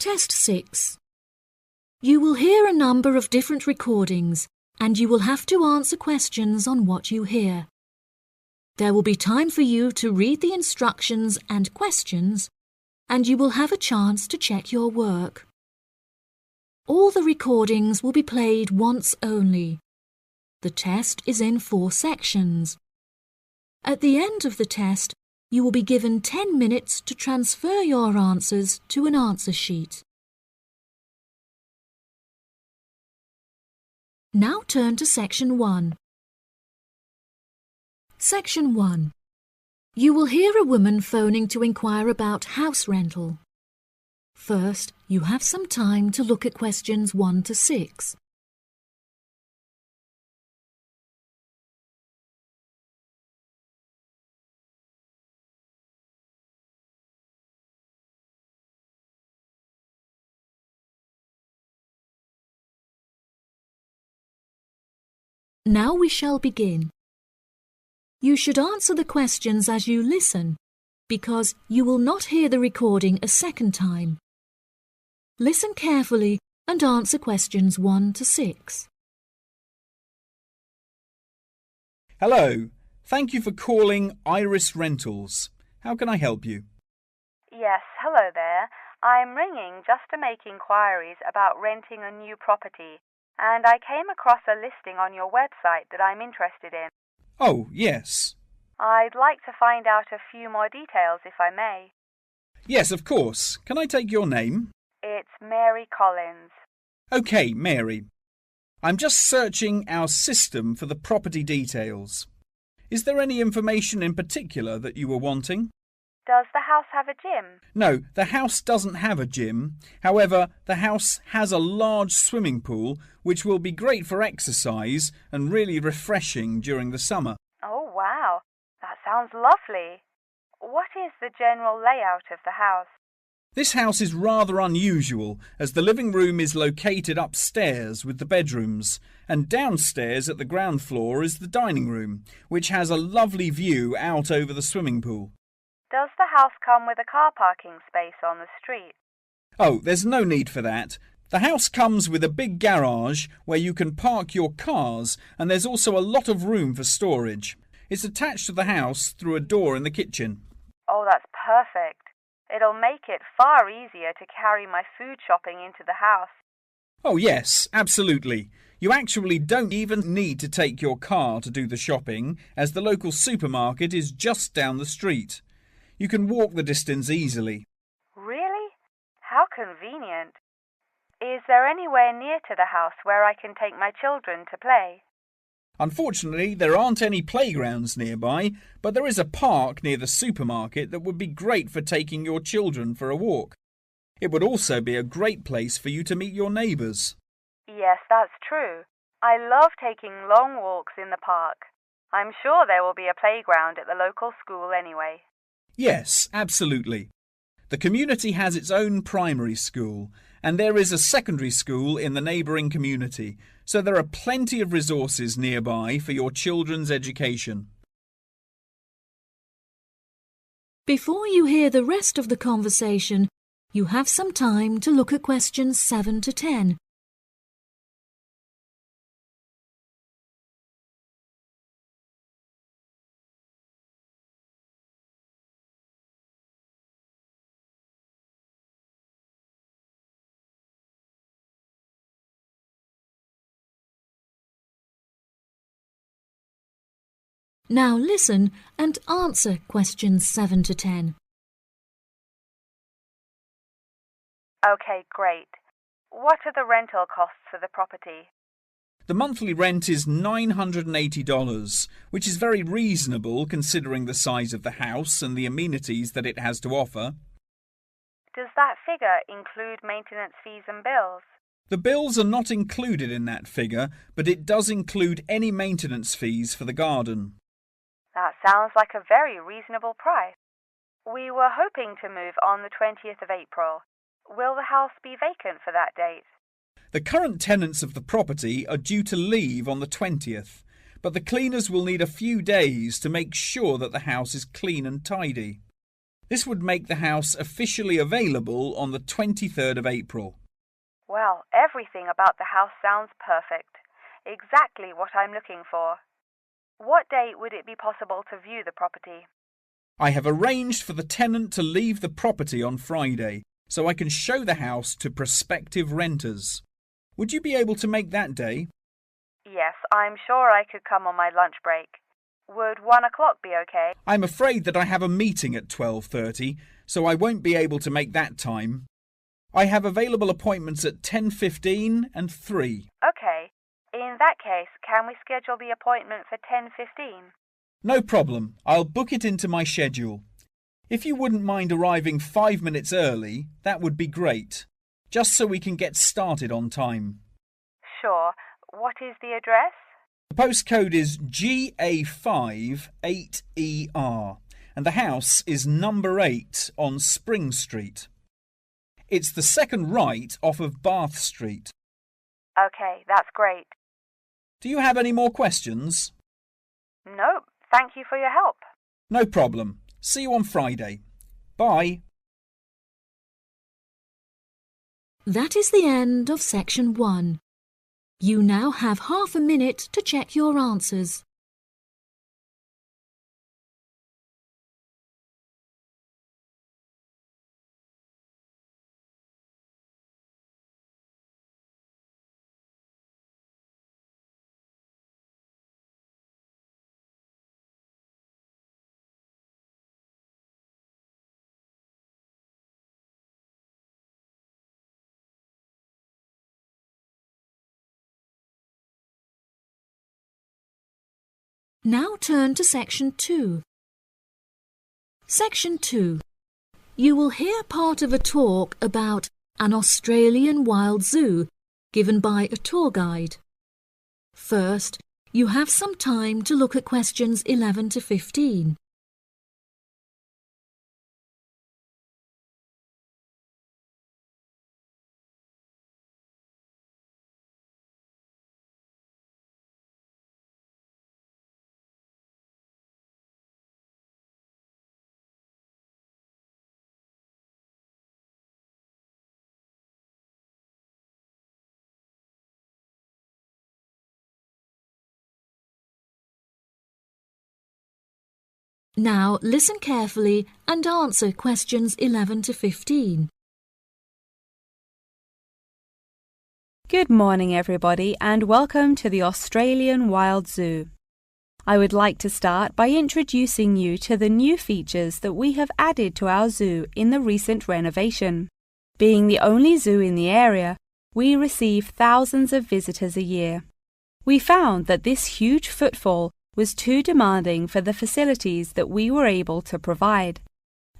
Test 6. You will hear a number of different recordings and you will have to answer questions on what you hear. There will be time for you to read the instructions and questions, and you will have a chance to check your work. All the recordings will be played once only. The test is in 4 sections. At the end of the test, you will be given 10 minutes to transfer your answers to an answer sheet. Now turn to Section 1. Section 1. You will hear a woman phoning to inquire about house rental. First, you have some time to look at questions 1 to 6. Now we shall begin. You should answer the questions as you listen, because you will not hear the recording a second time. Listen carefully and answer questions 1 to 6. Hello, thank you for calling Iris Rentals. How can I help you? Yes, hello there. I'm ringing just to make inquiries about renting a new property, and I came across a listing on your website that I'm interested in. Oh, yes. I'd like to find out a few more details, if I may. Yes, of course. Can I take your name? It's Mary Collins. OK, Mary. I'm just searching our system for the property details. Is there any information in particular that you were wanting? Does the house have a gym? No, the house doesn't have a gym. However, the house has a large swimming pool, which will be great for exercise and really refreshing during the summer. Oh, wow. That sounds lovely. What is the general layout of the house? This house is rather unusual, as the living room is located upstairs with the bedrooms, and downstairs at the ground floor is the dining room, which has a lovely view out over the swimming pool. Does the house come with a car parking space on the street? Oh, there's no need for that. The house comes with a big garage where you can park your cars, and there's also a lot of room for storage. It's attached to the house through a door in the kitchen. Oh, that's perfect. It'll make it far easier to carry my food shopping into the house. Oh, yes, absolutely. You actually don't even need to take your car to do the shopping, as the local supermarket is just down the street. You can walk the distance easily. Really? How convenient. Is there anywhere near to the house where I can take my children to play? Unfortunately, there aren't any playgrounds nearby, but there is a park near the supermarket that would be great for taking your children for a walk. It would also be a great place for you to meet your neighbours. Yes, that's true. I love taking long walks in the park. I'm sure there will be a playground at the local school anyway. Yes, absolutely. The community has its own primary school, and there is a secondary school in the neighbouring community, so there are plenty of resources nearby for your children's education. Before you hear the rest of the conversation, you have some time to look at questions 7 to 10. Now listen and answer questions 7 to 10. Okay, great. What are the rental costs for the property? The monthly rent is $980, which is very reasonable considering the size of the house and the amenities that it has to offer. Does that figure include maintenance fees and bills? The bills are not included in that figure, but it does include any maintenance fees for the garden. That sounds like a very reasonable price. We were hoping to move on the 20th of April. Will the house be vacant for that date? The current tenants of the property are due to leave on the 20th, but the cleaners will need a few days to make sure that the house is clean and tidy. This would make the house officially available on the 23rd of April. Well, everything about the house sounds perfect. Exactly what I'm looking for. What date would it be possible to view the property? I have arranged for the tenant to leave the property on Friday, so I can show the house to prospective renters. Would you be able to make that day? Yes, I'm sure I could come on my lunch break. Would 1 o'clock be okay? I'm afraid that I have a meeting at 12:30, so I won't be able to make that time. I have available appointments at 10:15 and 3. Okay. In that case, can we schedule the appointment for 10:15? No problem. I'll book it into my schedule. If you wouldn't mind arriving 5 minutes early, that would be great, just so we can get started on time. Sure. What is the address? The postcode is GA5 8ER, and the house is number 8 on Spring Street. It's the second right off of Bath Street. Okay, that's great. Do you have any more questions? Nope. Thank you for your help. No problem. See you on Friday. Bye. That is the end of section 1. You now have half a minute to check your answers. Now turn to section 2. Section 2. You will hear part of a talk about an Australian wild zoo given by a tour guide. First, you have some time to look at questions 11 to 15. Now listen carefully and answer questions 11 to 15. Good morning, everybody, and welcome to the Australian Wild Zoo. I would like to start by introducing you to the new features that we have added to our zoo in the recent renovation. Being the only zoo in the area, we receive thousands of visitors a year. We found that this huge footfall was too demanding for the facilities that we were able to provide,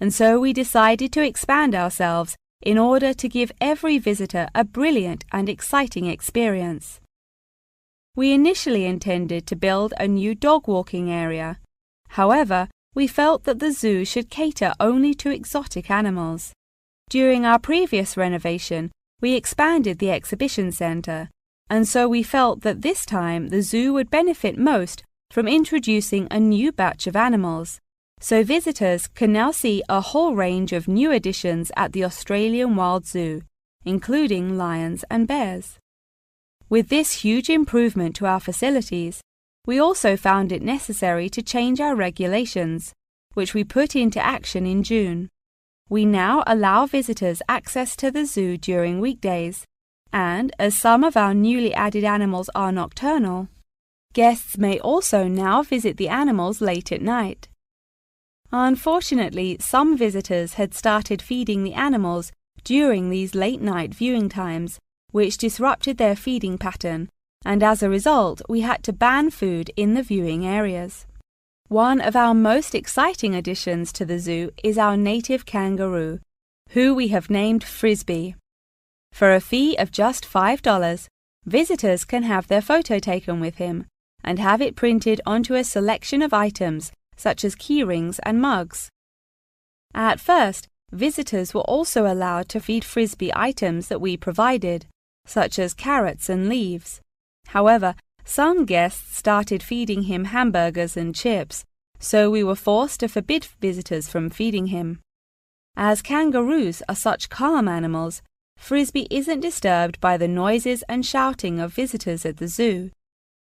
and so we decided to expand ourselves in order to give every visitor a brilliant and exciting experience. We initially intended to build a new dog walking area. However, we felt that the zoo should cater only to exotic animals. During our previous renovation, we expanded the exhibition centre, and so we felt that this time the zoo would benefit most from introducing a new batch of animals, so visitors can now see a whole range of new additions at the Australian Wild Zoo, including lions and bears. With this huge improvement to our facilities, we also found it necessary to change our regulations, which we put into action in June. We now allow visitors access to the zoo during weekdays, and as some of our newly added animals are nocturnal, guests may also now visit the animals late at night. Unfortunately, some visitors had started feeding the animals during these late-night viewing times, which disrupted their feeding pattern, and as a result, we had to ban food in the viewing areas. One of our most exciting additions to the zoo is our native kangaroo, who we have named Frisbee. For a fee of just $5, visitors can have their photo taken with him and have it printed onto a selection of items such as keyrings and mugs. At first, visitors were also allowed to feed Frisbee items that we provided, such as carrots and leaves. However, some guests started feeding him hamburgers and chips, so we were forced to forbid visitors from feeding him. As kangaroos are such calm animals, Frisbee isn't disturbed by the noises and shouting of visitors at the zoo,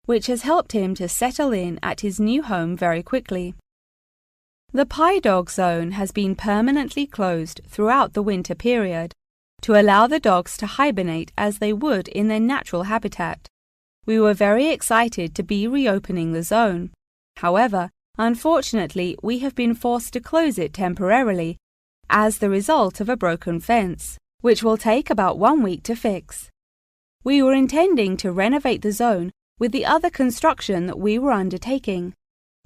which has helped him to settle in at his new home very quickly. The Pie Dog Zone has been permanently closed throughout the winter period to allow the dogs to hibernate as they would in their natural habitat. We were very excited to be reopening the zone. However, unfortunately, we have been forced to close it temporarily as the result of a broken fence, which will take about 1 week to fix. We were intending to renovate the zone with the other construction that we were undertaking,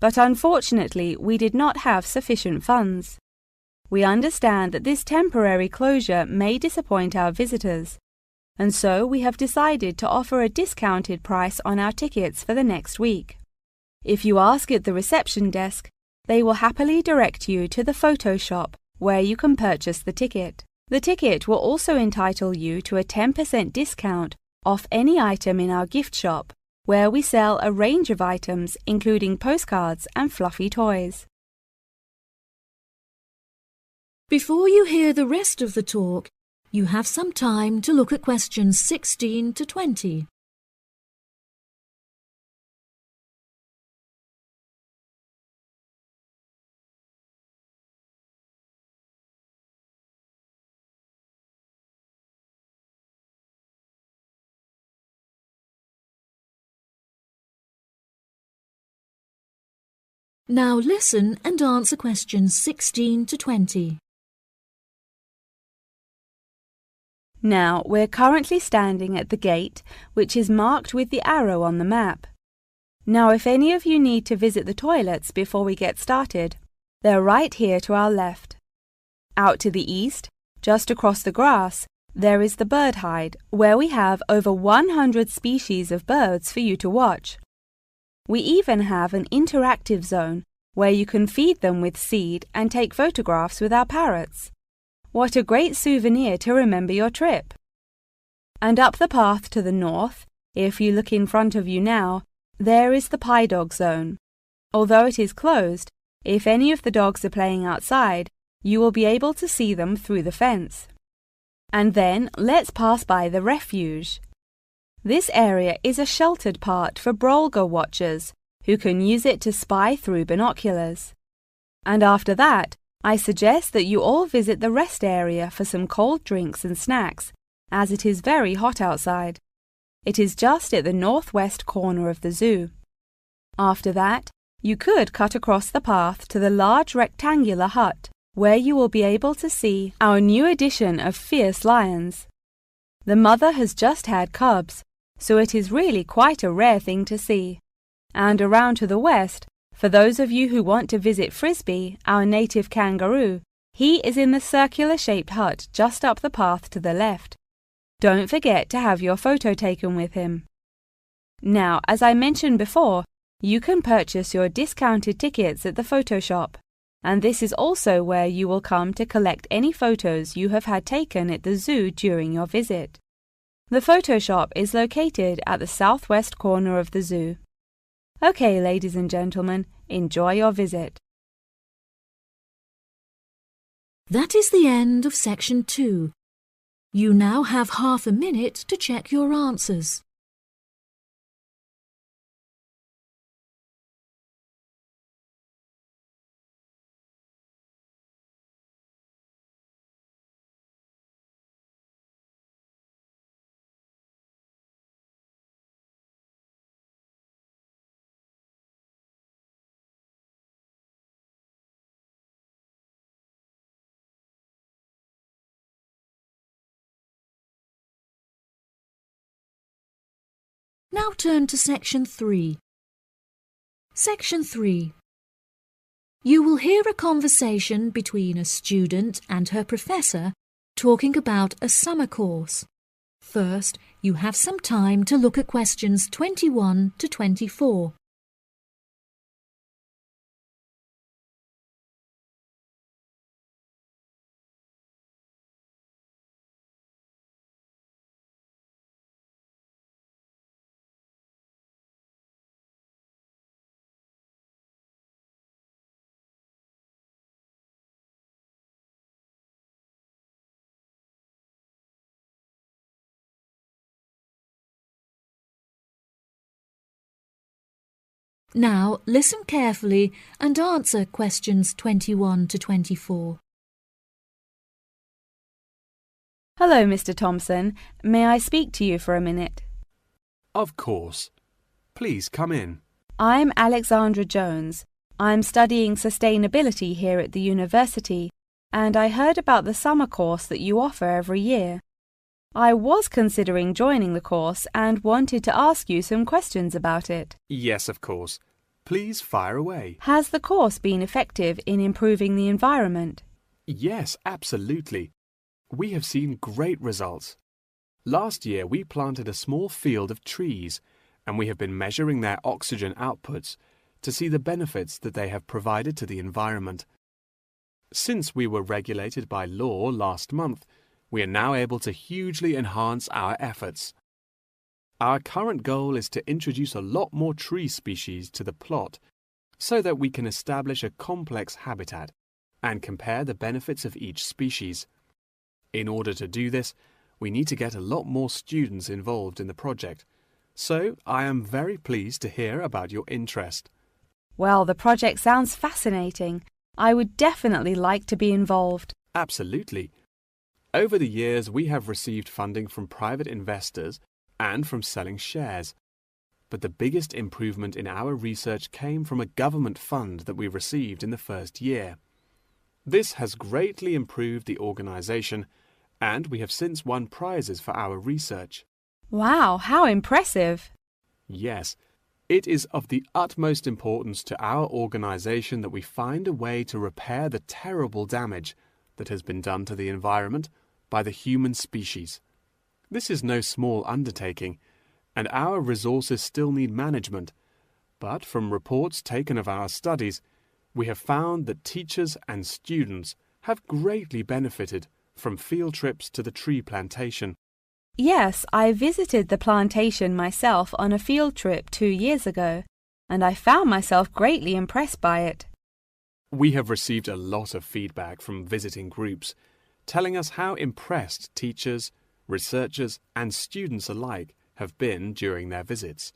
but unfortunately we did not have sufficient funds. We understand that this temporary closure may disappoint our visitors, and so we have decided to offer a discounted price on our tickets for the next week. If you ask at the reception desk, they will happily direct you to the photo shop where you can purchase the ticket. The ticket will also entitle you to a 10% discount off any item in our gift shop, where we sell a range of items including postcards and fluffy toys. Before you hear the rest of the talk, you have some time to look at questions 16 to 20. Now listen and answer questions 16 to 20. Now, we're currently standing at the gate, which is marked with the arrow on the map. Now, if any of you need to visit the toilets before we get started, they're right here to our left. Out to the east, just across the grass, there is the bird hide, where we have over 100 species of birds for you to watch. We even have an interactive zone where you can feed them with seed and take photographs with our parrots. What a great souvenir to remember your trip! And up the path to the north, if you look in front of you now, there is the Pie Dog Zone. Although it is closed, if any of the dogs are playing outside, you will be able to see them through the fence. And then let's pass by the refuge. This area is a sheltered part for Brolga watchers who can use it to spy through binoculars. And after that, I suggest that you all visit the rest area for some cold drinks and snacks, as it is very hot outside. It is just at the northwest corner of the zoo. After that, you could cut across the path to the large rectangular hut, where you will be able to see our new addition of fierce lions. The mother has just had cubs, so it is really quite a rare thing to see. And around to the west, for those of you who want to visit Frisbee, our native kangaroo, he is in the circular-shaped hut just up the path to the left. Don't forget to have your photo taken with him. Now, as I mentioned before, you can purchase your discounted tickets at the photo shop, and this is also where you will come to collect any photos you have had taken at the zoo during your visit. The photo shop is located at the southwest corner of the zoo. Okay, ladies and gentlemen, enjoy your visit. That is the end of section 2. You now have half a minute to check your answers. Now turn to section 3. Section 3. You will hear a conversation between a student and her professor talking about a summer course. First, you have some time to look at questions 21 to 24. Now listen carefully and answer questions 21 to 24. Hello, Mr. Thompson. May I speak to you for a minute? Of course. Please come in. I'm Alexandra Jones. I'm studying sustainability here at the university, and I heard about the summer course that you offer every year. I was considering joining the course and wanted to ask you some questions about it. Yes, of course. Please fire away. Has the course been effective in improving the environment? Yes, absolutely. We have seen great results. Last year we planted a small field of trees, and we have been measuring their oxygen outputs to see the benefits that they have provided to the environment. Since we were regulated by law last month, we are now able to hugely enhance our efforts. Our current goal is to introduce a lot more tree species to the plot so that we can establish a complex habitat and compare the benefits of each species. In order to do this, we need to get a lot more students involved in the project. So I am very pleased to hear about your interest. Well, the project sounds fascinating. I would definitely like to be involved. Absolutely. Over the years, we have received funding from private investors and from selling shares. But the biggest improvement in our research came from a government fund that we received in the first year. This has greatly improved the organization, and we have since won prizes for our research. Wow, how impressive! Yes, it is of the utmost importance to our organization that we find a way to repair the terrible damage that has been done to the environment by the human species. This is no small undertaking, and our resources still need management. But from reports taken of our studies, we have found that teachers and students have greatly benefited from field trips to the tree plantation. Yes, I visited the plantation myself on a field trip 2 years ago, and I found myself greatly impressed by it. We have received a lot of feedback from visiting groups, telling us how impressed teachers, researchers, and students alike have been during their visits.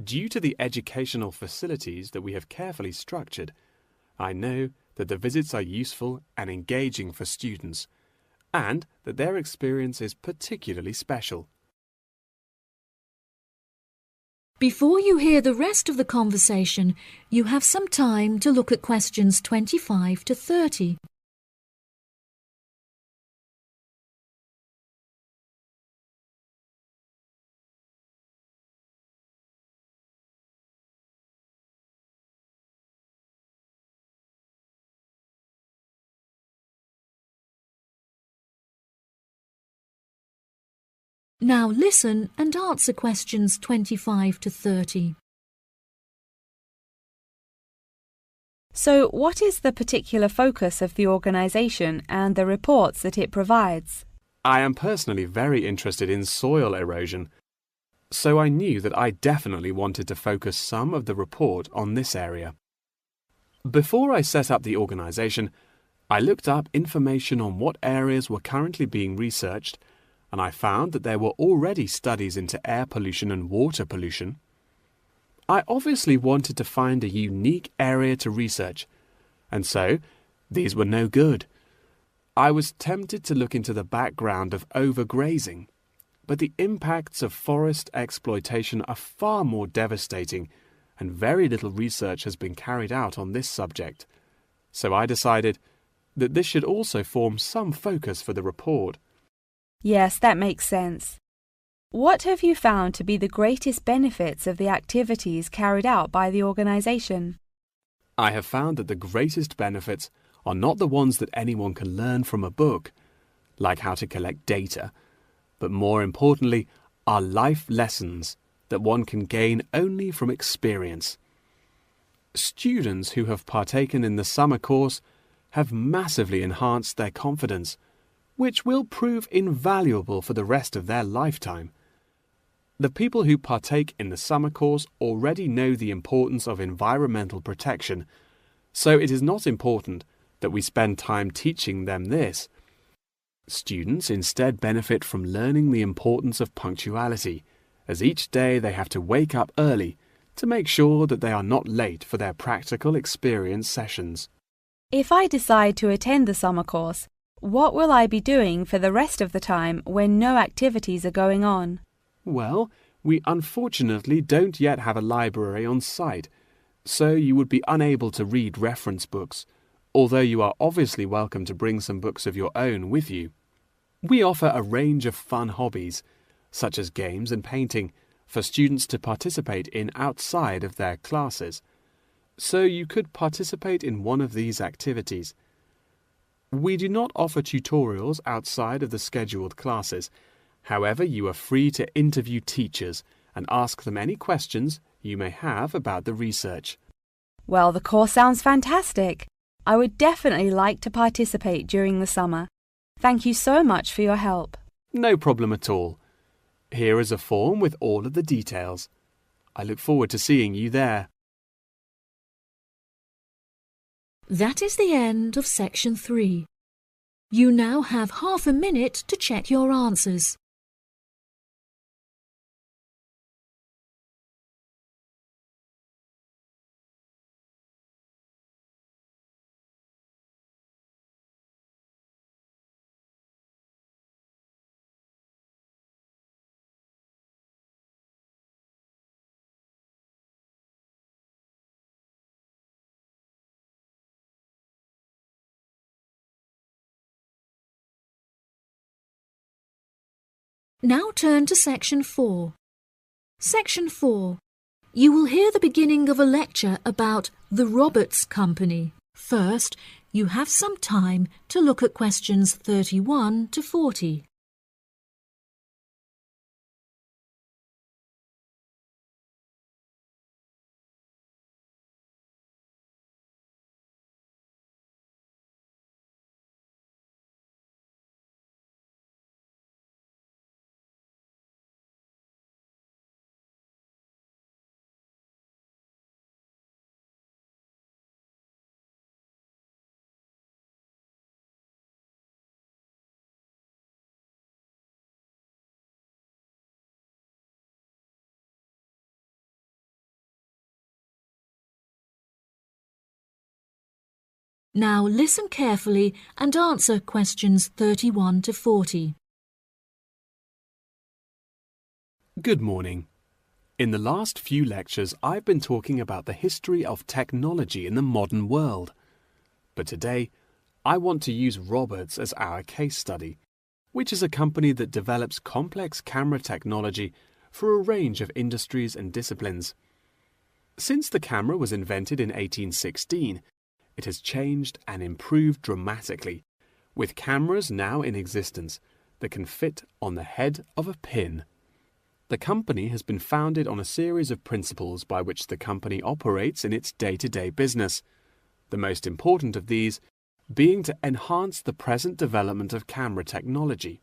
Due to the educational facilities that we have carefully structured, I know that the visits are useful and engaging for students, and that their experience is particularly special. Before you hear the rest of the conversation, you have some time to look at questions 25 to 30. Now listen and answer questions 25 to 30. So, what is the particular focus of the organisation and the reports that it provides? I am personally very interested in soil erosion, so I knew that I definitely wanted to focus some of the report on this area. Before I set up the organisation, I looked up information on what areas were currently being researched, and I found that there were already studies into air pollution and water pollution. I obviously wanted to find a unique area to research, and so these were no good. I was tempted to look into the background of overgrazing, but the impacts of forest exploitation are far more devastating, and very little research has been carried out on this subject. So I decided that this should also form some focus for the report. Yes, that makes sense. What have you found to be the greatest benefits of the activities carried out by the organisation? I have found that the greatest benefits are not the ones that anyone can learn from a book, like how to collect data, but more importantly are life lessons that one can gain only from experience. Students who have partaken in the summer course have massively enhanced their confidence, which will prove invaluable for the rest of their lifetime. The people who partake in the summer course already know the importance of environmental protection, so it is not important that we spend time teaching them this. Students instead benefit from learning the importance of punctuality, as each day they have to wake up early to make sure that they are not late for their practical experience sessions. If I decide to attend the summer course, what will I be doing for the rest of the time when no activities are going on? Well, we unfortunately don't yet have a library on site, so you would be unable to read reference books, although you are obviously welcome to bring some books of your own with you. We offer a range of fun hobbies, such as games and painting, for students to participate in outside of their classes, so you could participate in one of these activities. We do not offer tutorials outside of the scheduled classes. However, you are free to interview teachers and ask them any questions you may have about the research. Well, the course sounds fantastic. I would definitely like to participate during the summer. Thank you so much for your help. No problem at all. Here is a form with all of the details. I look forward to seeing you there. That is the end of section 3. You now have half a minute to check your answers. Now turn to section 4. Section 4. You will hear the beginning of a lecture about the Roberts Company. First, you have some time to look at questions 31 to 40. Now listen carefully and answer questions 31 to 40. Good morning. In the last few lectures, I've been talking about the history of technology in the modern world. But today, I want to use Roberts as our case study, which is a company that develops complex camera technology for a range of industries and disciplines. Since the camera was invented in 1816, it has changed and improved dramatically, with cameras now in existence that can fit on the head of a pin. The company has been founded on a series of principles by which the company operates in its day-to-day business, the most important of these being to enhance the present development of camera technology.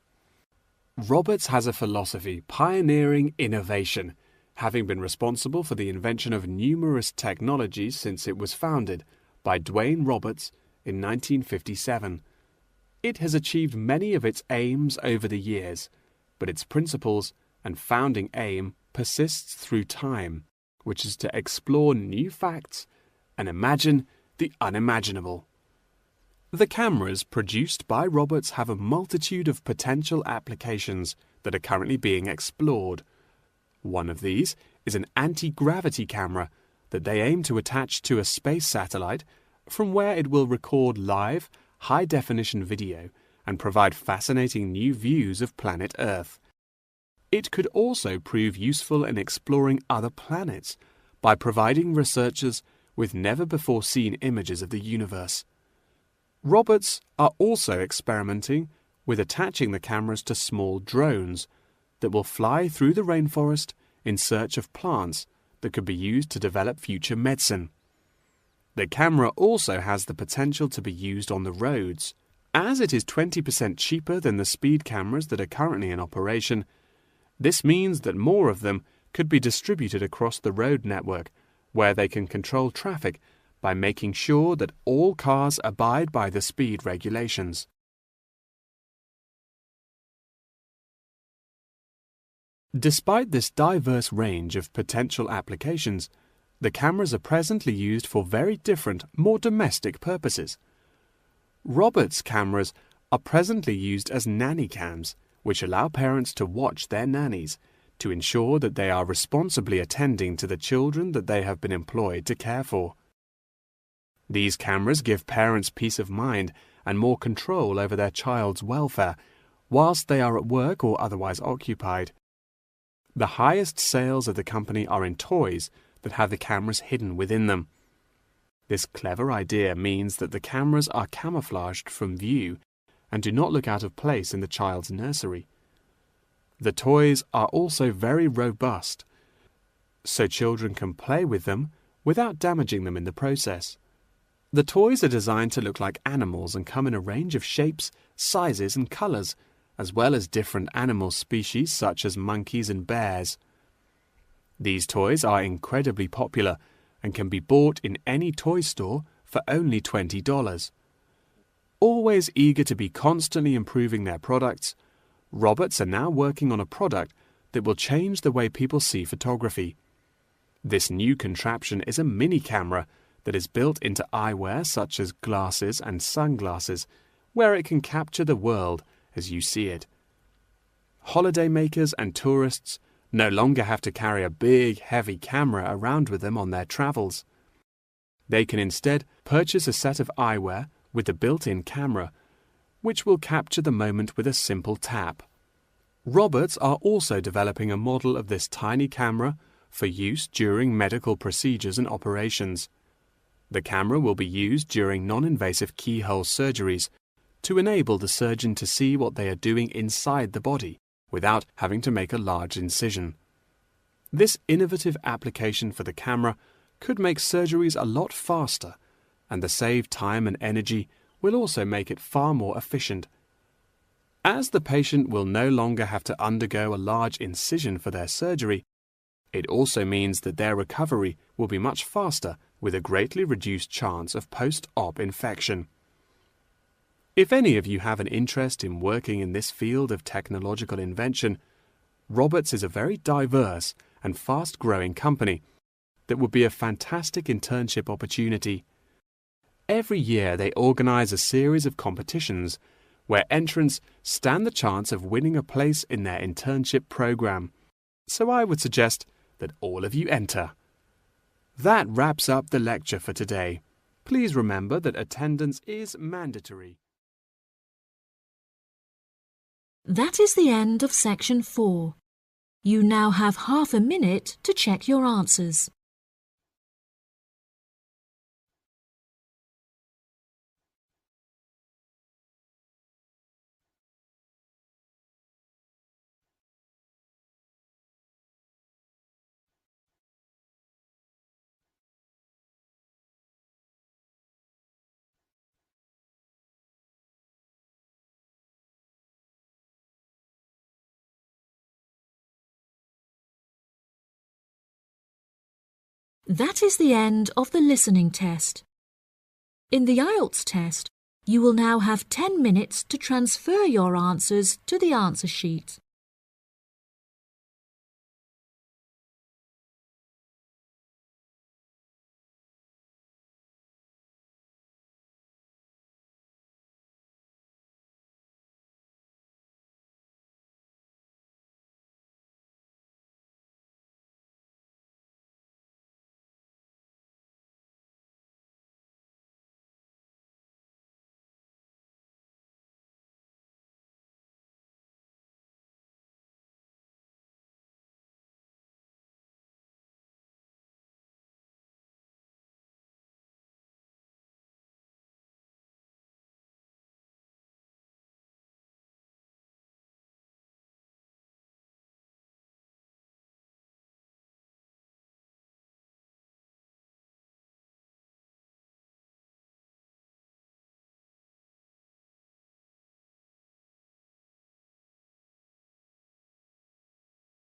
Roberts has a philosophy pioneering innovation, having been responsible for the invention of numerous technologies since it was founded by Dwayne Roberts in 1957. It has achieved many of its aims over the years, but its principles and founding aim persists through time, which is to explore new facts and imagine the unimaginable. The cameras produced by Roberts have a multitude of potential applications that are currently being explored. One of these is an anti-gravity camera that they aim to attach to a space satellite from where it will record live, high-definition video and provide fascinating new views of planet Earth. It could also prove useful in exploring other planets by providing researchers with never-before-seen images of the universe. Roberts are also experimenting with attaching the cameras to small drones that will fly through the rainforest in search of plants that could be used to develop future medicine. The camera also has the potential to be used on the roads. As it is 20% cheaper than the speed cameras that are currently in operation, this means that more of them could be distributed across the road network, where they can control traffic by making sure that all cars abide by the speed regulations. Despite this diverse range of potential applications, The cameras are presently used for very different, more domestic purposes. Robert's cameras are presently used as nanny cams, which allow parents to watch their nannies to ensure that they are responsibly attending to the children that they have been employed to care for. These cameras give parents peace of mind and more control over their child's welfare whilst they are at work or otherwise occupied. The highest sales of the company are in toys that have the cameras hidden within them. This clever idea means that the cameras are camouflaged from view and do not look out of place in the child's nursery. The toys are also very robust, so children can play with them without damaging them in the process. The toys are designed to look like animals and come in a range of shapes, sizes and colours, as well as different animal species such as monkeys and bears. These toys are incredibly popular and can be bought in any toy store for only $20. Always eager to be constantly improving their products, Roberts are now working on a product that will change the way people see photography. This new contraption is a mini camera that is built into eyewear such as glasses and sunglasses, where it can capture the world as you see it. Holidaymakers and tourists no longer have to carry a big, heavy camera around with them on their travels. They can instead purchase a set of eyewear with a built-in camera, which will capture the moment with a simple tap. Roberts are also developing a model of this tiny camera for use during medical procedures and operations. The camera will be used during non-invasive keyhole surgeries to enable the surgeon to see what they are doing inside the body without having to make a large incision. This innovative application for the camera could make surgeries a lot faster, and the saved time and energy will also make it far more efficient. As the patient will no longer have to undergo a large incision for their surgery, it also means that their recovery will be much faster with a greatly reduced chance of post-op infection. If any of you have an interest in working in this field of technological invention, Roberts is a very diverse and fast-growing company that would be a fantastic internship opportunity. Every year they organize a series of competitions where entrants stand the chance of winning a place in their internship program. So I would suggest that all of you enter. That wraps up the lecture for today. Please remember that attendance is mandatory. That is the end of section 4. You now have half a minute to check your answers. That is the end of the listening test. In the IELTS test, you will now have 10 minutes to transfer your answers to the answer sheet.